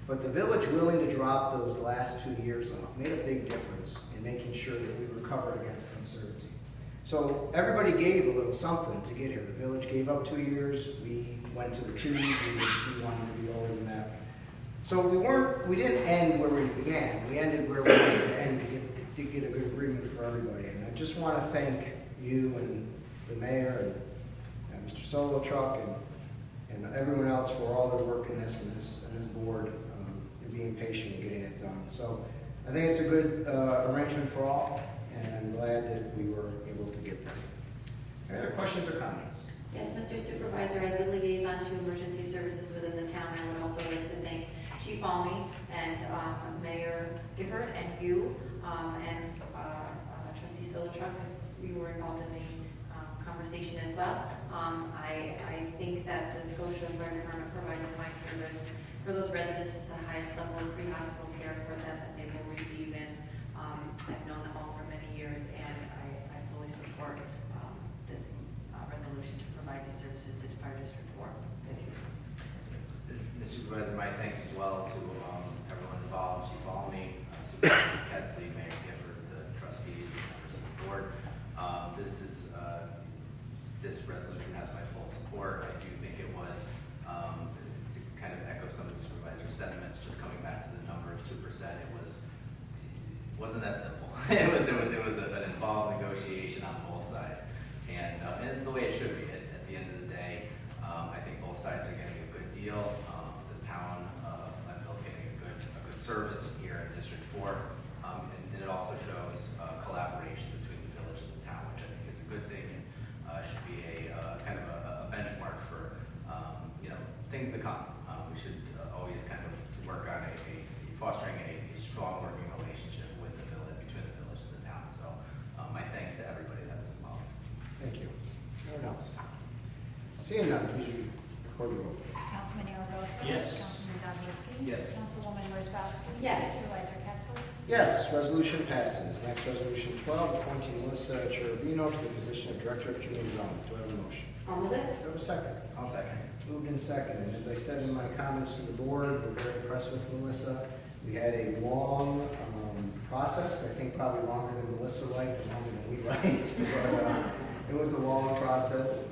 [SPEAKER 1] But the village willing to drop those last 2 years off made a big difference in making sure that we were covered against uncertainty. So everybody gave a little something to get here. The village gave up 2 years. We went to the 2s. We wanted to be lower than that. So we didn't end where we began. We ended where we wanted to end to get a good agreement for everybody. And I just want to thank you and the mayor and Mr. Solo Truck and everyone else for all their work in this board and being patient and getting it done. So I think it's a good arrangement for all, and I'm glad that we were able to get there. Any other questions or comments?
[SPEAKER 5] Yes, Mr. Supervisor, as a liaison to emergency services within the town, I would also like to thank Chief Almy and Mayor Gifford and you and Trustee Solotruck. You were involved in the conversation as well. I think that the Scotia Fire Department provides a fine service for those residents, it's the highest level of pre-hospital care for them that they will receive. And I've known them all for many years, and I fully support this resolution to provide these services to Fire District 4.
[SPEAKER 1] Thank you.
[SPEAKER 4] Mr. Supervisor, my thanks as well to everyone involved, Chief Almy, Supervisor Ketzley, Mayor Gifford, the trustees, and members of the board. This resolution has my full support. I do think it was, to kind of echo some of the supervisor's sentiments, just coming back to the number of 2%, wasn't that simple. There was an involved negotiation on both sides. And it's the way it should be. At the end of the day, I think both sides are getting a good deal. The town of Glenville is getting a good service here in District 4. And it also shows collaboration between the village and the town, which I think is a good thing and should be a kind of a benchmark for things to come. We should always kind of work on fostering a strong working relationship with the village, between the village and the town. So my thanks to everybody that was involved.
[SPEAKER 1] Thank you. Anyone else? Seeing none, please record your vote.
[SPEAKER 3] Councilman Aragosa?
[SPEAKER 6] Yes.
[SPEAKER 3] Councilman Goodlewski?
[SPEAKER 4] Yes.
[SPEAKER 3] Councilwoman Wozzachowski?
[SPEAKER 5] Yes.
[SPEAKER 3] Supervisor Ketzler?
[SPEAKER 1] Yes, resolution passes. Next, resolution 12, appointing Melissa Cherubino to the position of Director of Community Development. Do I have a motion?
[SPEAKER 5] I'll move it.
[SPEAKER 1] Do I have a second?
[SPEAKER 4] I'll second.
[SPEAKER 1] Moved and seconded. As I said in my comments to the board, we're very impressed with Melissa. We had a long process, I think probably longer than Melissa liked and longer than we liked. But it was a long process.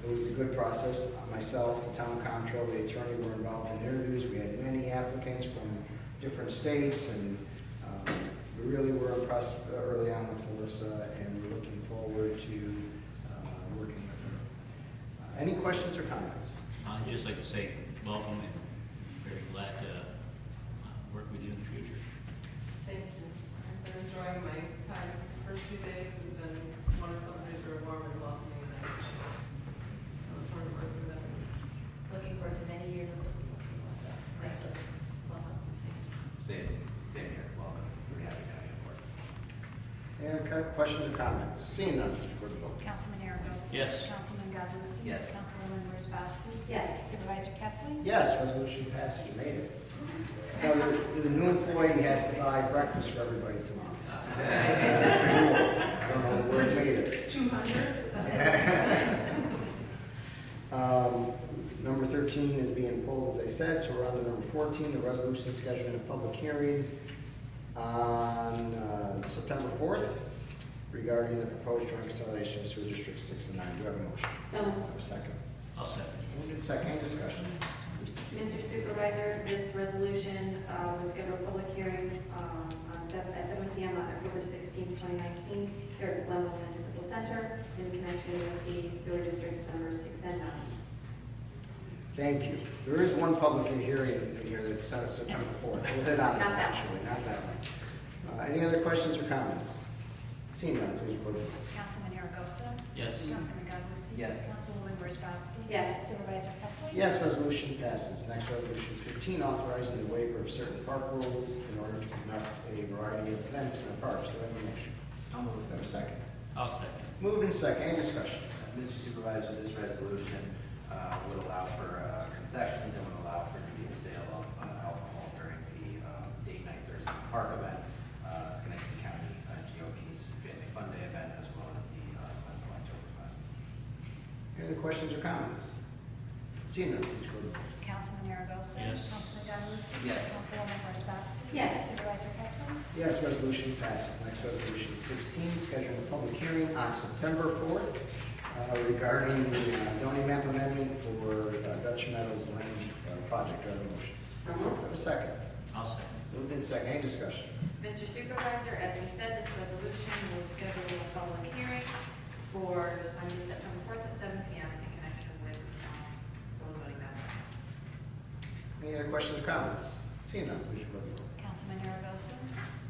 [SPEAKER 1] It was a good process. Myself, the town comptroller, the attorney were involved in interviews. We had many applicants from different states, and we really were impressed early on with Melissa, and we're looking forward to working with her. Any questions or comments?
[SPEAKER 6] I'd just like to say welcome and very glad to work with you in the future.
[SPEAKER 8] Thank you. I've been enjoying my time. The first few days has been wonderful. Very warm and welcoming. I look forward to working with them.
[SPEAKER 3] Looking forward to many years of working with you, Melissa. Congratulations. Welcome.
[SPEAKER 4] Same here. Welcome. We're happy to have you on board.
[SPEAKER 1] Any questions or comments? Seeing none, please record the vote.
[SPEAKER 3] Councilman Aragosa?
[SPEAKER 6] Yes.
[SPEAKER 3] Councilman Goodlewski?
[SPEAKER 4] Yes.
[SPEAKER 3] Councilwoman Wozzachowski?
[SPEAKER 5] Yes.
[SPEAKER 3] Supervisor Ketzler?
[SPEAKER 1] Yes, resolution passes. You made it. Now, the new employee has to buy breakfast for everybody tomorrow. That's the rule. I don't know where it made it.
[SPEAKER 8] 200? Is that
[SPEAKER 1] Number 13 is being pulled, as I said, so we're on to number 14, the resolution scheduling a public hearing on September 4th regarding the proposed joint consolidation of sewer districts 6 and 9. Do I have a motion?
[SPEAKER 5] So
[SPEAKER 1] Do I have a second?
[SPEAKER 6] I'll second.
[SPEAKER 1] Moved in second. Any discussion?
[SPEAKER 5] Mr. Supervisor, this resolution was scheduled a public hearing at 7 p.m. on October 16, 2019, here at the Glenville Municipal Center in connection with the sewer districts numbers 6 and 9.
[SPEAKER 1] Thank you. There is one public hearing in here that's set on September 4th. We'll hit on that,
[SPEAKER 5] Not that
[SPEAKER 1] actually, not that one. Any other questions or comments? Seeing none, please report.
[SPEAKER 3] Councilman Aragosa?
[SPEAKER 6] Yes.
[SPEAKER 3] Councilman Goodlewski?
[SPEAKER 4] Yes.
[SPEAKER 3] Councilwoman Wozzachowski?
[SPEAKER 5] Yes.
[SPEAKER 3] Supervisor Ketzler?
[SPEAKER 1] Yes, resolution passes. Next, resolution 15, authorizing the waiver of certain park rules in order to conduct a variety of events in our parks. Do I have a motion?
[SPEAKER 4] I'll move
[SPEAKER 1] Do I have a second?
[SPEAKER 6] I'll second.
[SPEAKER 1] Moved in second. Any discussion?
[SPEAKER 4] Mr. Supervisor, this resolution would allow for concessions and would allow for the sale of alcohol during the date night Thursday park event, Schenectady County GOP's Family Fun Day event, as well as the Glenville Oktoberfest.
[SPEAKER 1] Any other questions or comments? Seeing none, please go to the vote.
[SPEAKER 3] Councilman Aragosa?
[SPEAKER 6] Yes.
[SPEAKER 3] Councilman Goodlewski?
[SPEAKER 4] Yes.
[SPEAKER 3] Councilwoman Wozzachowski?
[SPEAKER 5] Yes.
[SPEAKER 3] Supervisor Ketzler?
[SPEAKER 1] Yes, resolution passes. Next, resolution 16, scheduling a public hearing on September 4th regarding the zoning map amendment for Dutch Meadows Lane project. Do I have a motion?
[SPEAKER 5] So
[SPEAKER 1] Do I
[SPEAKER 5] moved.
[SPEAKER 1] have a second?
[SPEAKER 6] I'll second.
[SPEAKER 1] Moved in second. Any discussion?
[SPEAKER 5] Mr. Supervisor, as you said, this resolution will schedule a public hearing for Monday, September 4th at 7 p.m. in connection with those voting matters.
[SPEAKER 1] Any other questions or comments? Seeing none, please report the vote.
[SPEAKER 3] Councilman Aragosa?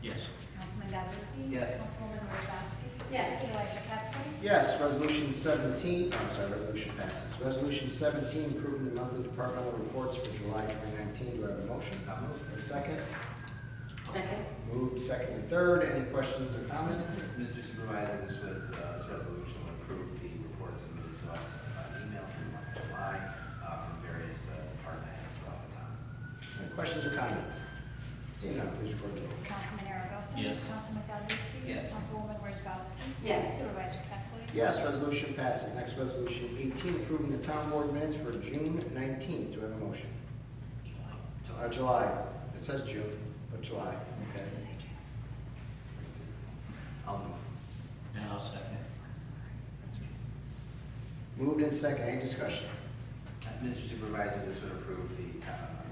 [SPEAKER 6] Yes.
[SPEAKER 3] Councilman Goodlewski?
[SPEAKER 4] Yes.
[SPEAKER 3] Councilwoman Wozzachowski?
[SPEAKER 5] Yes.
[SPEAKER 3] Supervisor Ketzler?
[SPEAKER 1] Yes, resolution 17, resolution passes. Resolution 17, approving the monthly departmental reports for July 2019. Do I have a motion?
[SPEAKER 4] I'll move.
[SPEAKER 1] Do I have a second?
[SPEAKER 5] Second.
[SPEAKER 1] Moved, second, and third. Any questions or comments?
[SPEAKER 4] Mr. Supervisor, this resolution would approve the reports submitted to us by email for the month of July from various department heads throughout the town.
[SPEAKER 1] Questions or comments? Seeing none, please record the roll.
[SPEAKER 3] Councilman Aragosa?
[SPEAKER 6] Yes.
[SPEAKER 3] Councilman Goddard?
[SPEAKER 4] Yes.
[SPEAKER 3] Councilwoman Wozzachowski?
[SPEAKER 5] Yes.
[SPEAKER 3] Supervisor Pettsley?
[SPEAKER 1] Yes, resolution passes. Next, resolution 18, approving the town board minutes for June 19th. Do I have a motion? July. It says June, but July. Okay.
[SPEAKER 4] I'll move.
[SPEAKER 6] And I'll second.
[SPEAKER 1] Moved in second. Any discussion?
[SPEAKER 4] Mr. Supervisor, this would approve the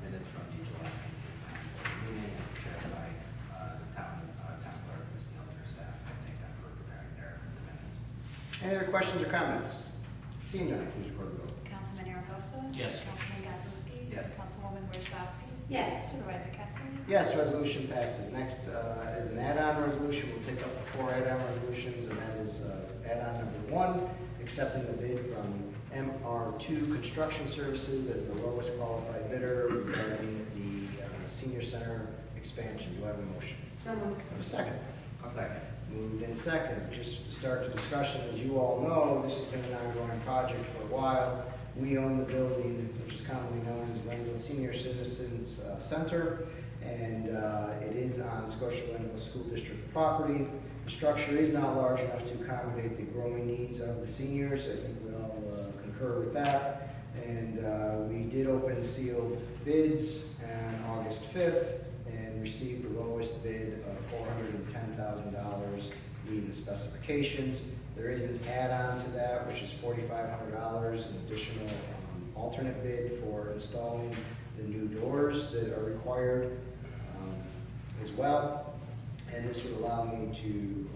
[SPEAKER 4] minutes from the July 19th meeting as prepared by the town clerk, Ms. Nielsen, and her staff. I thank them for preparing their minutes.
[SPEAKER 1] Any other questions or comments? Seeing none, please record the roll.
[SPEAKER 3] Councilman Aragosa?
[SPEAKER 6] Yes.
[SPEAKER 3] Councilman Goddard?
[SPEAKER 4] Yes.
[SPEAKER 3] Councilwoman Wozzachowski?
[SPEAKER 5] Yes.
[SPEAKER 3] Supervisor Pettsley?
[SPEAKER 1] Yes, resolution passes. Next is an add-on resolution. We'll take up to 4 add-on resolutions, and that is add-on number 1, accepting the bid from MR2 Construction Services as the lowest qualified bidder regarding the senior center expansion. Do I have a motion?
[SPEAKER 5] So moved.
[SPEAKER 1] Have a second?
[SPEAKER 4] I'll second.
[SPEAKER 1] Moved in second. Just to start the discussion, as you all know, this has been an ongoing project for a while. We own the building, which is commonly known as Glenville Senior Citizens Center, and it is on Scotia Glenville School District property. The structure is not large enough to accommodate the growing needs of the seniors. I think we all concur with that. And we did open sealed bids on August 5th and received the lowest bid of $410,000, meeting the specifications. There is an add-on to that, which is $4,500, an additional alternate bid for installing the new doors that are required as well. And this would allow me to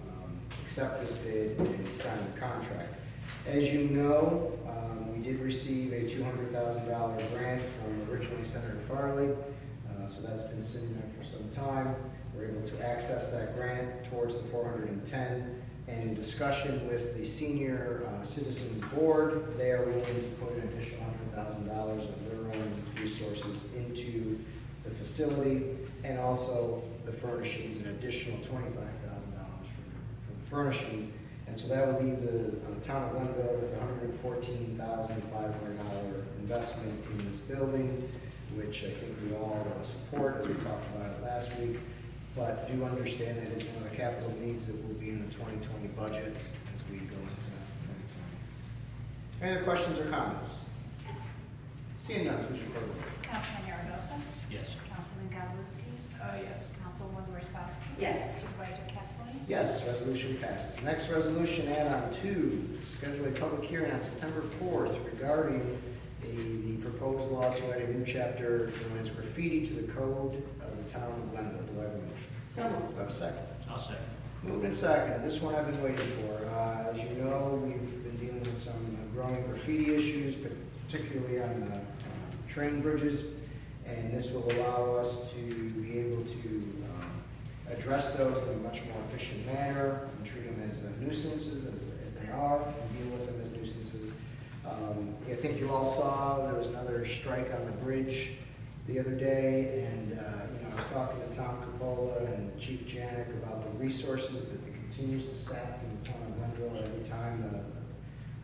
[SPEAKER 1] accept this bid and sign the contract. As you know, we did receive a $200,000 grant from originally Senator Farley, so that's been sitting there for some time. We're able to access that grant towards the 410. And in discussion with the Senior Citizens Board, they are willing to put an additional $100,000 of their own resources into the facility, and also the furnishings, an additional $25,000 for the furnishings. And so that would leave the town of Glenville with $114,500 investment in this building, which I think we all support, as we talked about it last week. But do understand that it's one of the capital needs that will be in the 2020 budget as we go into 2020. Any other questions or comments? Seeing none, please record the roll.
[SPEAKER 3] Councilman Aragosa?
[SPEAKER 6] Yes.
[SPEAKER 3] Councilman Goddard?
[SPEAKER 4] Yes.
[SPEAKER 3] Councilwoman Wozzachowski?
[SPEAKER 5] Yes.
[SPEAKER 3] Supervisor Pettsley?
[SPEAKER 1] Yes, resolution passes. Next resolution, add-on 2, schedule a public hearing on September 4th regarding the proposed law to add a new chapter known as graffiti to the code of the town of Glenville. Do I have a motion?
[SPEAKER 5] So moved.
[SPEAKER 1] Do I have a second?
[SPEAKER 6] I'll second.
[SPEAKER 1] Moved and seconded. This one I've been waiting for. As you know, we've been dealing with some growing graffiti issues, particularly on the train bridges, and this will allow us to be able to address those in a much more efficient manner and treat them as nuisances as they are, and deal with them as nuisances. I think you all saw there was another strike on the bridge the other day, and I was talking to Tom Capola and Chief Janik about the resources that it continues to sap from the town of Glenville every time the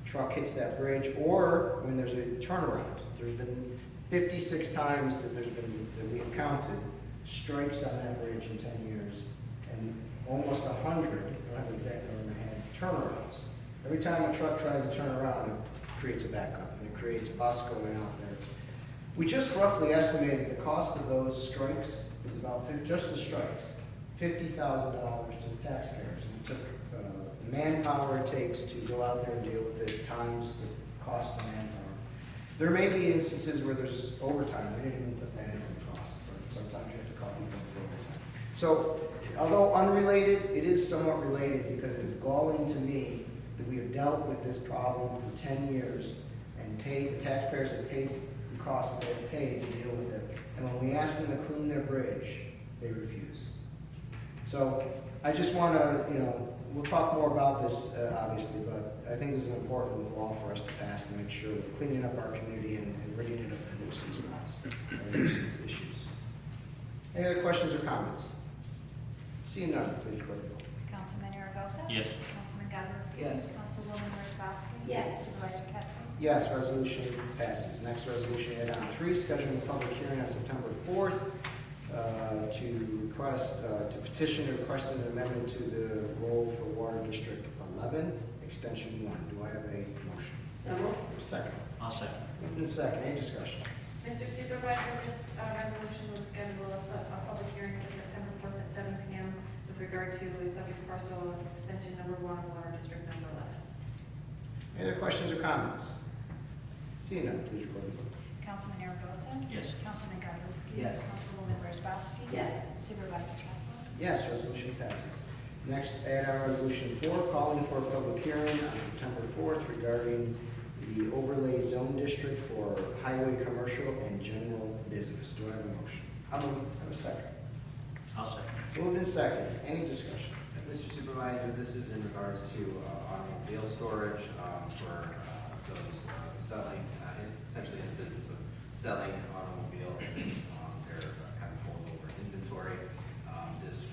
[SPEAKER 1] truck hits that bridge, or when there's a turnaround. There's been 56 times that that we have counted strikes on that bridge in 10 years, and almost 100, I don't have the exact number in my head, turnarounds. Every time a truck tries to turn around, it creates a backup, and it creates us going out there. We just roughly estimated the cost of those strikes is about, just the strikes, $50,000 to the taxpayers. And we took the manpower it takes to go out there and deal with it times the cost of manpower. There may be instances where there's overtime. We didn't even put that into the cost, but sometimes you have to call people for overtime. So, although unrelated, it is somewhat related because it is galling to me that we have dealt with this problem for 10 years and the taxpayers have paid the cost that they've paid to deal with it. And when we ask them to clean their bridge, they refuse. So I just want to, we'll talk more about this, obviously, but I think this is an important law for us to pass to make sure we're cleaning up our community and ridding it of the nuisance laws, or nuisance issues. Any other questions or comments? Seeing none, please record the roll.
[SPEAKER 3] Councilman Aragosa?
[SPEAKER 6] Yes.
[SPEAKER 3] Councilman Goddard?
[SPEAKER 1] Yes.
[SPEAKER 3] Councilwoman Wozzachowski?
[SPEAKER 5] Yes.
[SPEAKER 3] Supervisor Pettsley?
[SPEAKER 1] Yes, resolution passes. Next resolution, add-on 3, scheduling a public hearing on September 4th to petition to request an amendment to the roll for Water District 11, Extension 1. Do I have a motion?
[SPEAKER 5] So moved.
[SPEAKER 1] Second.
[SPEAKER 6] I'll second.
[SPEAKER 1] Moved in second. Any discussion?
[SPEAKER 5] Mr. Supervisor, this resolution would schedule a public hearing for September 4th at 7 p.m. with regard to a subject parcel of extension number 1, Water District number 11.
[SPEAKER 1] Any other questions or comments? Seeing none, please record the vote.
[SPEAKER 3] Councilman Aragosa?
[SPEAKER 6] Yes.
[SPEAKER 3] Councilman Goddard?
[SPEAKER 1] Yes.
[SPEAKER 3] Councilwoman Wozzachowski?
[SPEAKER 5] Yes.
[SPEAKER 3] Supervisor Pettsley?
[SPEAKER 1] Yes, resolution passes. Next, add-on resolution 4, calling for a public hearing on September 4th regarding the overlay zone district for highway, commercial, and general business. Do I have a motion? I'll move. Have a second.
[SPEAKER 6] I'll second.
[SPEAKER 1] Moved in second. Any discussion?
[SPEAKER 4] Mr. Supervisor, this is in regards to automobile storage for those selling, essentially in the business of selling automobiles. They're kind of holding over inventory. This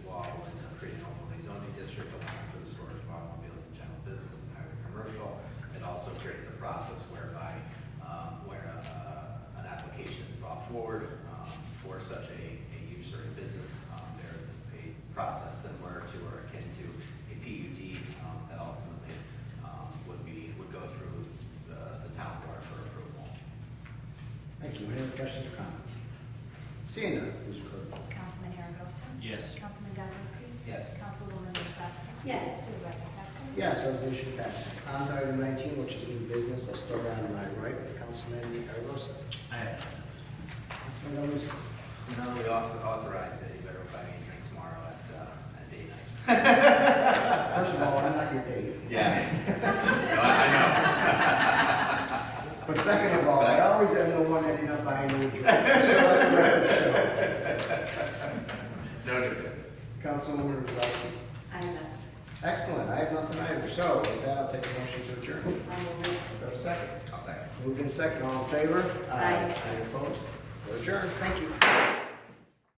[SPEAKER 4] law would create an overlay zoning district allowing for the storage of automobiles in general business and highway commercial. It also creates a process whereby where an application is brought forward for such a use or a business, there is a process similar to or akin to a PUD that ultimately would go through the town board for approval.
[SPEAKER 1] Thank you. Any other questions or comments? Seeing none, please record the vote.
[SPEAKER 3] Councilman Aragosa?
[SPEAKER 6] Yes.
[SPEAKER 3] Councilman Goddard?
[SPEAKER 4] Yes.
[SPEAKER 3] Councilwoman Wozzachowski?
[SPEAKER 5] Yes.
[SPEAKER 3] Supervisor Pettsley?
[SPEAKER 1] Yes, resolution passes. On to item 19, which is new business. I'll start on my right with Councilman Aragosa.
[SPEAKER 6] I have.
[SPEAKER 1] Councilman Aragosa.
[SPEAKER 4] No, we authorize that you better buy me a drink tomorrow at date night.
[SPEAKER 1] First of all, I'm not your date.
[SPEAKER 4] Yeah. No, I
[SPEAKER 1] But second of all, I always am the one ending up buying you a drink. So let the record show.
[SPEAKER 4] know. No new business.
[SPEAKER 1] Councilwoman Wozzachowski.
[SPEAKER 5] I have that.
[SPEAKER 1] Excellent. I have nothing either. So with that, I'll take a motion to adjourn. Do
[SPEAKER 5] I'll move it.
[SPEAKER 1] I have a second?
[SPEAKER 4] I'll second.
[SPEAKER 1] Moved in second. All in favor?
[SPEAKER 5] Aye.
[SPEAKER 1] Any opposed? We're adjourned. Thank you.